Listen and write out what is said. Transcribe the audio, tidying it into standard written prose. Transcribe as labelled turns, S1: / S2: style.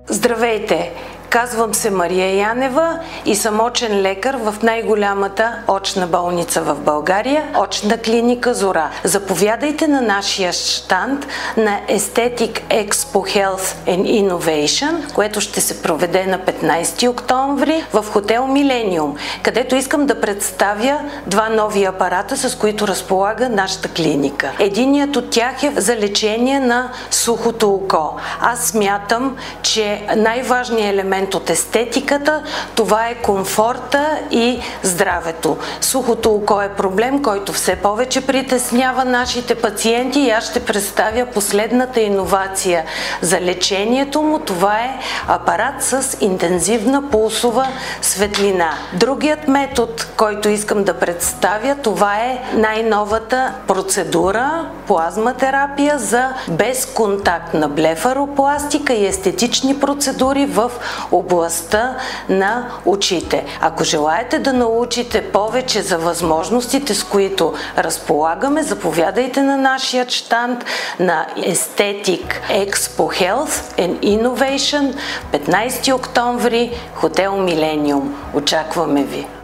S1: Здравейте! Казвам се Мария Янева и съм очен лекар в най-голямата очна болница в България, очна клиника Зора. Заповядайте на нашия щанд на Aesthetic Expo Health and Innovation, което ще се проведе на 15 октомври в хотел Милениум, където искам да представя два нови апарата, с които разполага нашата клиника. Единият от тях е за лечение на сухото око. Аз смятам, че най-важният елемент от естетиката, това е комфорта и здравето. Сухото око е проблем, който все повече притеснява нашите пациенти и аз ще представя последната иновация за лечението му. Това е апарат с интензивна пулсова светлина. Другият метод, който искам да представя, това е най-новата процедура плазматерапия за безконтактна блефаропластика и естетични процедури в областта на очите. Ако желаете да научите повече за възможностите, с които разполагаме, заповядайте на нашия щанд на Aesthetic Expo Health and Innovation, 15 октомври, хотел Милениум. Очакваме ви!